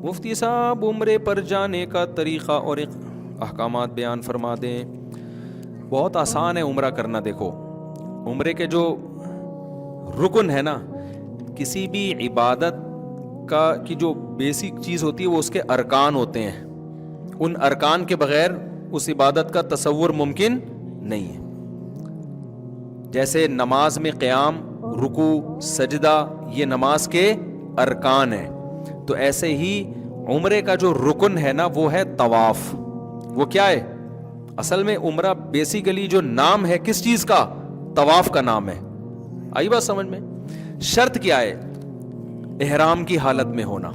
مفتی صاحب عمرے پر جانے کا طریقہ اور احکامات بیان فرما دیں. بہت آسان ہے عمرہ کرنا. دیکھو عمرے کے جو رکن ہے نا, کسی بھی عبادت کی جو بیسک چیز ہوتی ہے وہ اس کے ارکان ہوتے ہیں. ان ارکان کے بغیر اس عبادت کا تصور ممکن نہیں ہے. جیسے نماز میں قیام, رکوع, سجدہ یہ نماز کے ارکان ہیں, تو ایسے ہی عمرے کا جو رکن ہے نا وہ ہے طواف. وہ کیا ہے؟ اصل میں عمرہ بیسیکلی جو نام ہے کس چیز کا؟ طواف کا نام ہے. آئی بات سمجھ میں؟ شرط کیا ہے؟ احرام کی حالت میں ہونا.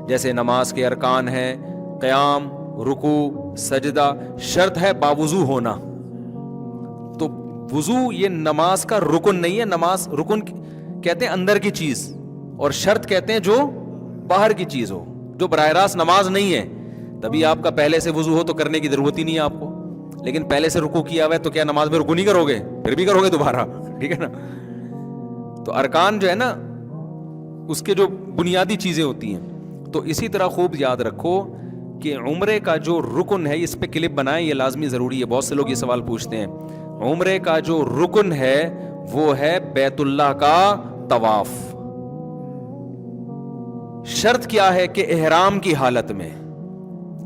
جیسے نماز کے ارکان ہیں قیام, رکوع, سجدہ, شرط ہے باوضو ہونا. تو وضو یہ نماز کا رکن نہیں ہے. نماز رکن کہتے ہیں اندر کی چیز, اور شرط کہتے ہیں جو باہر کی چیز ہو, جو براہ راست نماز نہیں ہے. تبھی آپ کا پہلے سے وضو ہو تو کرنے کی ضرورت ہی نہیں ہے آپ کو. لیکن پہلے سے رکوع کیا ہوا ہے تو کیا نماز میں رکوع نہیں کرو گے؟ پھر بھی کرو گے دوبارہ, ٹھیک ہے نا. تو ارکان جو ہے نا اس کے جو بنیادی چیزیں ہوتی ہیں. تو اسی طرح خوب یاد رکھو کہ عمرے کا جو رکن ہے, اس پہ کلپ بنائیں, یہ لازمی ضروری ہے. بہت سے لوگ یہ سوال پوچھتے ہیں. عمرے کا جو رکن ہے وہ ہے بیت اللہ کا طواف. شرط کیا ہے کہ احرام کی حالت میں,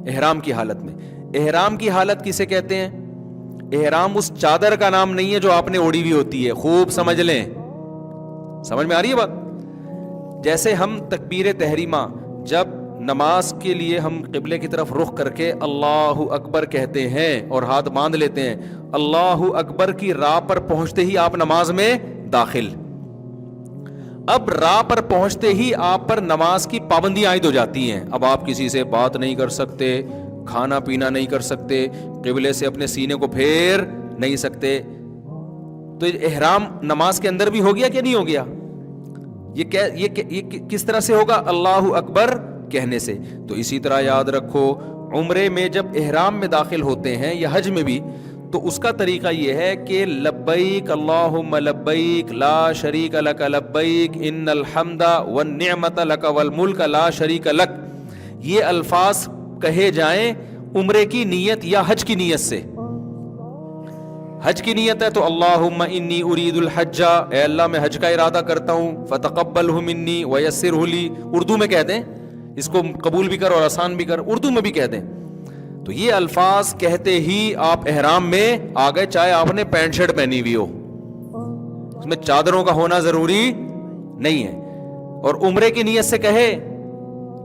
احرام کی حالت میں. احرام کی حالت کسے کہتے ہیں؟ احرام اس چادر کا نام نہیں ہے جو آپ نے اوڑھی ہوئی ہوتی ہے. خوب سمجھ لیں. سمجھ میں آ رہی ہے بات؟ جیسے ہم تکبیر تحریمہ جب نماز کے لیے ہم قبلے کی طرف رخ کر کے اللہ اکبر کہتے ہیں اور ہاتھ باندھ لیتے ہیں, اللہ اکبر کی راہ پر پہنچتے ہی آپ نماز میں داخل. اب راہ پر پہنچتے ہی آپ پر نماز کی پابندیاں عائد ہو جاتی ہیں. اب آپ کسی سے بات نہیں کر سکتے, کھانا پینا نہیں کر سکتے, قبلے سے اپنے سینے کو پھیر نہیں سکتے. تو احرام نماز کے اندر بھی ہو گیا کہ نہیں ہو گیا؟ یہ کس طرح سے ہوگا؟ اللہ اکبر کہنے سے. تو اسی طرح یاد رکھو عمرے میں جب احرام میں داخل ہوتے ہیں یا حج میں بھی, تو اس کا طریقہ یہ ہے کہ لبیک اللہم لبیک لا شریک لک لبیک ان الحمد والنعمت لک والملک لا شریک لک. یہ الفاظ کہے جائیں عمرے کی نیت یا حج کی نیت سے. حج کی نیت ہے تو اللہم انی ارید الحج, اے اللہ میں حج کا ارادہ کرتا ہوں, فتقبلہ منی ویسرہ لی. اردو میں کہہ دیں, اس کو قبول بھی کر اور آسان بھی کر, اردو میں بھی کہہ دیں. تو یہ الفاظ کہتے ہی آپ احرام میں آ گئے, چاہے آپ نے پینٹ شرٹ پہنی ہوئی ہو, اس میں چادروں کا ہونا ضروری نہیں ہے. اور عمرے کی نیت سے کہے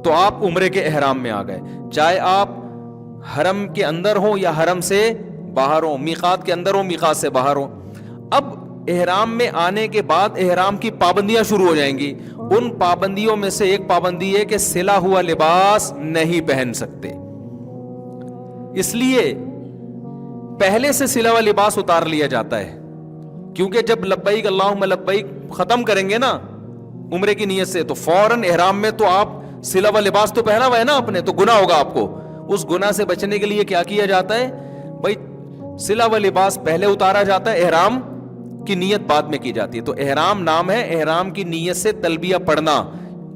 تو آپ عمرے کے احرام میں آ گئے, چاہے آپ حرم کے اندر ہوں یا حرم سے باہر ہوں, میقات کے اندر ہوں میقات سے باہر ہوں. اب احرام میں آنے کے بعد احرام کی پابندیاں شروع ہو جائیں گی. ان پابندیوں میں سے ایک پابندی ہے کہ سلا ہوا لباس نہیں پہن سکتے. اس لیے پہلے سے سلا ہوا لباس اتار لیا جاتا ہے, کیونکہ جب لبیک اللہم لبیک ختم کریں گے نا عمرے کی نیت سے, تو فوراً احرام میں تو آپ سلا ہوا لباس تو پہنا ہوا ہے نا آپ نے, تو گناہ ہوگا آپ کو. اس گناہ سے بچنے کے لیے کیا کیا جاتا ہے بھائی؟ سلا ہوا لباس پہلے اتارا جاتا ہے, احرام کی نیت بعد میں کی جاتی ہے. تو احرام نام ہے, احرام کی نیت سے تلبیہ پڑھنا.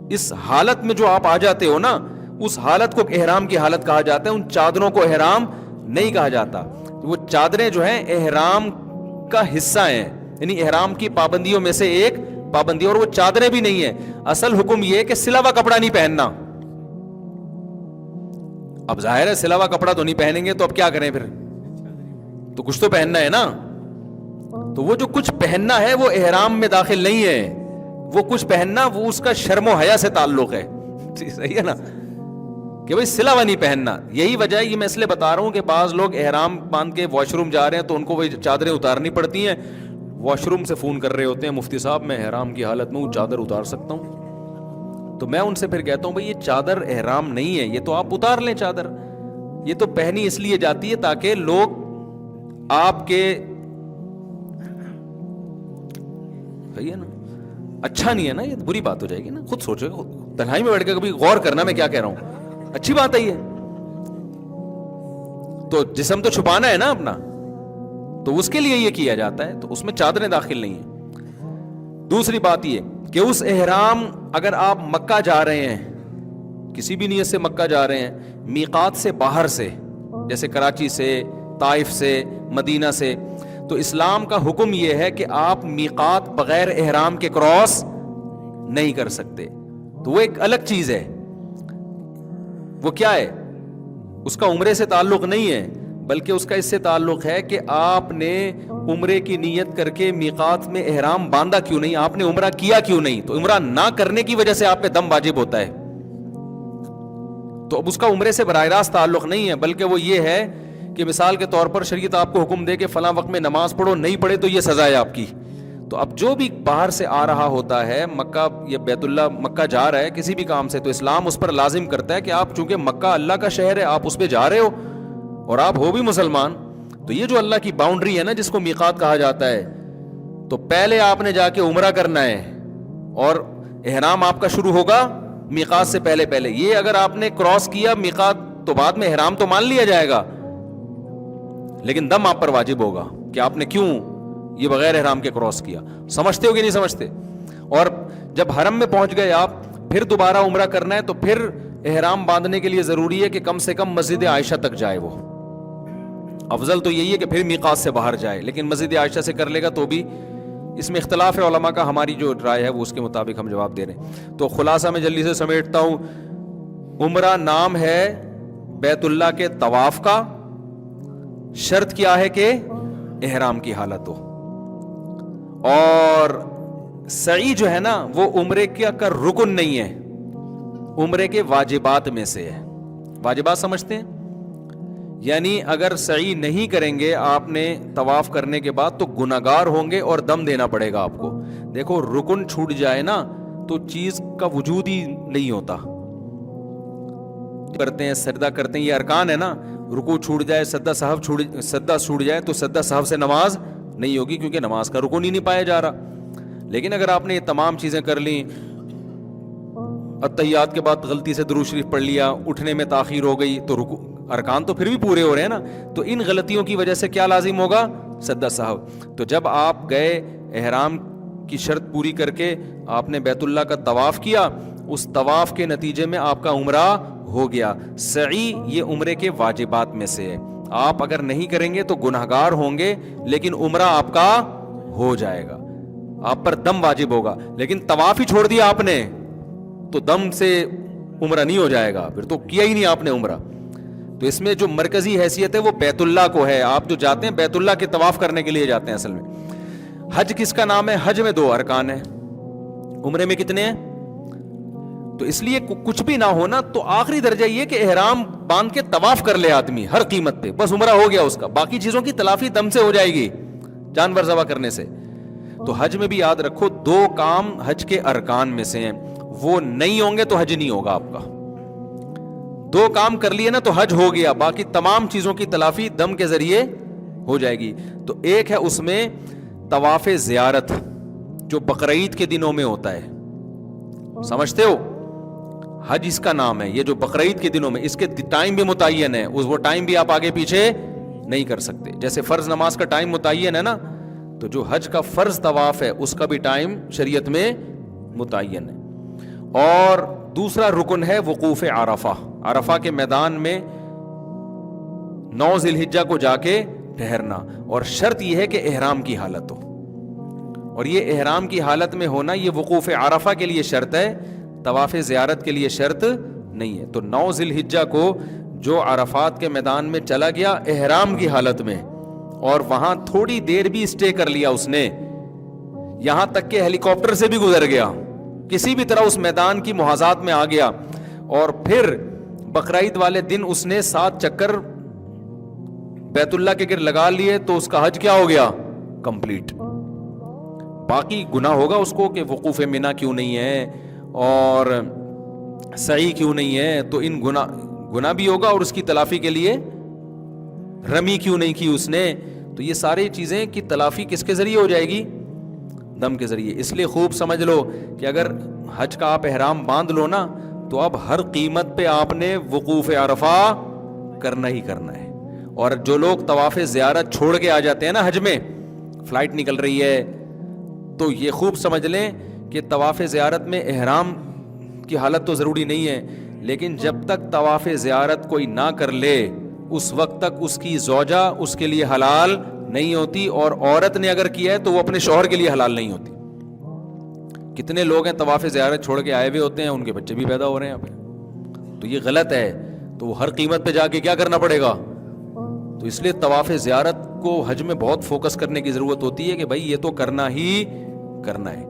اس حالت میں جو آپ آ جاتے ہو نا, اس حالت کو احرام کی حالت کہا جاتا ہے. ان چادروں کو احرام نہیں کہا جاتا. وہ چادریں جو ہیں احرام کا حصہ ہیں, یعنی احرام کی پابندیوں میں سے ایک پابندی, اور وہ چادریں بھی نہیں ہیں. اصل حکم یہ ہے کہ سلا ہوا کپڑا نہیں پہننا. اب ظاہر ہے سلا ہوا کپڑا تو نہیں پہنیں گے, تو اب کیا کریں پھر؟ تو کچھ تو پہننا ہے نا. تو وہ جو کچھ پہننا ہے وہ احرام میں داخل نہیں ہے. وہ کچھ پہننا وہ اس کا شرم و حیا سے تعلق ہے. صحیح ہے نا, کہ بھائی سلا ہوا نہیں پہننا. یہی وجہ ہے, یہ میں اس لیے بتا رہا ہوں کہ بعض لوگ احرام باندھ کے واش روم جا رہے ہیں تو ان کو وہی چادریں اتارنی پڑتی ہیں. واش روم سے فون کر رہے ہوتے ہیں, مفتی صاحب میں احرام کی حالت میں ہوں, چادر اتار سکتا ہوں؟ تو میں ان سے پھر کہتا ہوں بھائی یہ چادر احرام نہیں ہے, یہ تو آپ اتار لیں چادر. یہ تو پہنی اس لیے جاتی ہے تاکہ لوگ آپ کے, صحیح ہے نا, اچھا نہیں ہے نا, یہ بری بات ہو جائے گی نا. خود سوچو, تنہائی میں بیٹھ کے کبھی غور کرنا میں کیا کہہ رہا ہوں. اچھی بات ہے یہ. تو جسم تو چھپانا ہے نا اپنا, تو اس کے لیے یہ کیا جاتا ہے. تو اس میں چادریں داخل نہیں ہیں. دوسری بات یہ کہ اس احرام, اگر آپ مکہ جا رہے ہیں کسی بھی نیت سے مکہ جا رہے ہیں، میقات سے باہر سے، جیسے کراچی سے، طائف سے، مدینہ سے، تو اسلام کا حکم یہ ہے کہ آپ میقات بغیر احرام کے کراس نہیں کر سکتے. تو وہ ایک الگ چیز ہے. وہ کیا ہے؟ اس کا عمرے سے تعلق نہیں ہے، بلکہ اس کا اس سے تعلق ہے کہ آپ نے عمرے کی نیت کر کے میقات میں احرام باندھا کیوں نہیں، آپ نے عمرہ کیا کیوں نہیں. تو عمرہ نہ کرنے کی وجہ سے آپ پہ دم واجب ہوتا ہے. تو اب اس کا عمرے سے براہ راست تعلق نہیں ہے، بلکہ وہ یہ ہے کہ مثال کے طور پر شریعت آپ کو حکم دے کہ فلاں وقت میں نماز پڑھو، نہیں پڑھے تو یہ سزا ہے آپ کی. تو اب جو بھی باہر سے آ رہا ہوتا ہے مکہ یا بیت اللہ، مکہ جا رہا ہے کسی بھی کام سے، تو اسلام اس پر لازم کرتا ہے کہ آپ چونکہ مکہ اللہ کا شہر ہے، آپ اس پہ جا رہے ہو اور آپ ہو بھی مسلمان، تو یہ جو اللہ کی باؤنڈری ہے نا جس کو میقات کہا جاتا ہے، تو پہلے آپ نے جا کے عمرہ کرنا ہے اور احرام آپ کا شروع ہوگا میقات سے پہلے. یہ اگر آپ نے کراس کیا میقات تو بعد میں احرام تو مان لیا جائے گا، لیکن دم آپ پر واجب ہوگا کہ آپ نے کیوں یہ بغیر احرام کے کراس کیا. سمجھتے ہو کہ نہیں سمجھتے؟ اور جب حرم میں پہنچ گئے آپ، پھر دوبارہ عمرہ کرنا ہے، تو پھر احرام باندھنے کے لیے ضروری ہے کہ کم سے کم مسجد عائشہ تک جائے. وہ افضل تو یہی ہے کہ پھر میقات سے باہر جائے، لیکن مسجد عائشہ سے کر لے گا تو بھی اس میں اختلاف ہے علماء کا. ہماری جو رائے ہے وہ اس کے مطابق ہم جواب دے رہے ہیں. تو خلاصہ میں جلدی سے سمیٹتا ہوں. عمرہ نام ہے بیت اللہ کے طواف کا، شرط کیا ہے کہ احرام کی حالت ہو. اور سعی جو ہے نا وہ عمرے کا رکن نہیں ہے، عمرے کے واجبات میں سے ہے. واجبات سمجھتے ہیں؟ یعنی اگر سعی نہیں کریں گے آپ نے طواف کرنے کے بعد تو گناہگار ہوں گے اور دم دینا پڑے گا آپ کو. دیکھو رکن چھوٹ جائے نا تو چیز کا وجود ہی نہیں ہوتا. کرتے ہیں سجدہ کرتے ہیں، یہ ارکان ہے نا. رکوع چھوٹ جائے، سجدہ چھوٹ جائے تو سجدہ سہو سے نماز نہیں ہوگی، کیونکہ نماز کا رکن ہی نہیں پایا جا رہا. لیکن اگر آپ نے یہ تمام چیزیں کر لیں، اتحیات کے بعد غلطی سے درود شریف پڑھ لیا، اٹھنے میں تاخیر ہو گئی، تو ارکان تو پھر بھی پورے ہو رہے ہیں نا. تو ان غلطیوں کی وجہ سے کیا لازم ہوگا؟ سجدہ سہو. تو جب آپ گئے احرام کی شرط پوری کر کے آپ نے بیت اللہ کا طواف کیا، اس طواف کے نتیجے میں آپ کا عمرہ ہو گیا. سعی یہ عمرے کے واجبات میں سے ہے. آپ اگر نہیں کریں گے تو گناہگار ہوں گے، لیکن عمرہ آپ کا ہو جائے گا، آپ پر دم واجب ہوگا. لیکن طواف ہی چھوڑ دیا آپ نے تو دم سے عمرہ نہیں ہو جائے گا، پھر تو کیا ہی نہیں آپ نے عمرہ. تو اس میں جو مرکزی حیثیت ہے وہ بیت اللہ کو ہے. آپ جو جاتے ہیں بیت اللہ کے طواف کرنے کے لیے جاتے ہیں اصل میں. حج کس کا نام ہے؟ حج میں 2 ارکان ہیں، عمرے میں کتنے ہیں؟ تو اس لیے کچھ بھی نہ ہونا تو آخری درجہ یہ کہ احرام باندھ کے طواف کر لے آدمی ہر قیمت پہ، بس عمرہ ہو گیا اس کا. باقی چیزوں کی تلافی دم سے ہو جائے گی، جانور ذبح کرنے سے. تو حج میں بھی یاد رکھو 2 کام حج کے ارکان میں سے ہیں، وہ نہیں ہوں گے تو حج نہیں ہوگا آپ کا. 2 کام کر لیے نا تو حج ہو گیا، باقی تمام چیزوں کی تلافی دم کے ذریعے ہو جائے گی. تو ایک ہے اس میں طواف زیارت جو بقرعید کے دنوں میں ہوتا ہے، سمجھتے ہو؟ حج اس کا نام ہے، یہ جو بقرعید کے دنوں میں، اس کے ٹائم بھی متعین ہے، وہ ٹائم بھی آپ آگے پیچھے نہیں کر سکتے. جیسے فرض نماز کا ٹائم متعین ہے نا، تو جو حج کا فرض طواف ہے اس کا بھی ٹائم شریعت میں متعین ہے. اور دوسرا رکن ہے وقوف عرفہ. عرفہ کے میدان میں 9 ذی الحجہ کو جا کے ٹھہرنا، اور شرط یہ ہے کہ احرام کی حالت ہو. اور یہ احرام کی حالت میں ہونا یہ وقوف عرفہ کے لیے شرط ہے، طواف زیارت کے لیے شرط نہیں ہے. تو 9 ذی الحجہ کو جو عرفات کے میدان میں چلا گیا احرام کی حالت میں، اور وہاں تھوڑی دیر بھی اسٹے کر لیا اس نے، یہاں تک کہ ہیلی کاپٹر سے بھی گزر گیا، کسی بھی طرح اس میدان کی محاذات میں آ گیا، اور پھر بقرعید والے دن اس نے 7 چکر بیت اللہ کے گرد لگا لیے، تو اس کا حج کیا ہو گیا؟ کمپلیٹ. باقی گناہ ہوگا اس کو کہ وقوف منی کیوں نہیں ہے اور سعی کیوں نہیں ہے، تو ان گناہ بھی ہوگا، اور اس کی تلافی کے لیے رمی کیوں نہیں کی اس نے. تو یہ ساری چیزیں کی تلافی کس کے ذریعے ہو جائے گی؟ دم کے ذریعے. اس لیے خوب سمجھ لو کہ اگر حج کا آپ احرام باندھ لو نا تو اب ہر قیمت پہ آپ نے وقوف عرفہ کرنا ہی کرنا ہے. اور جو لوگ طواف زیارت چھوڑ کے آ جاتے ہیں نا حج میں، فلائٹ نکل رہی ہے، تو یہ خوب سمجھ لیں کہ طواف زیارت میں احرام کی حالت تو ضروری نہیں ہے، لیکن جب تک طواف زیارت کوئی نہ کر لے اس وقت تک اس کی زوجہ اس کے لیے حلال نہیں ہوتی, اور عورت نے اگر کیا ہے تو وہ اپنے شوہر کے لیے حلال نہیں ہوتی. کتنے لوگ ہیں طواف زیارت چھوڑ کے آئے ہوئے ہوتے ہیں, ان کے بچے بھی پیدا ہو رہے ہیں یہاں پہ, تو یہ غلط ہے. تو وہ ہر قیمت پہ جا کے کیا کرنا پڑے گا؟ تو اس لیے طواف زیارت کو حج میں بہت فوکس کرنے کی ضرورت ہوتی ہے کہ بھائی یہ تو کرنا ہی کرنا ہے.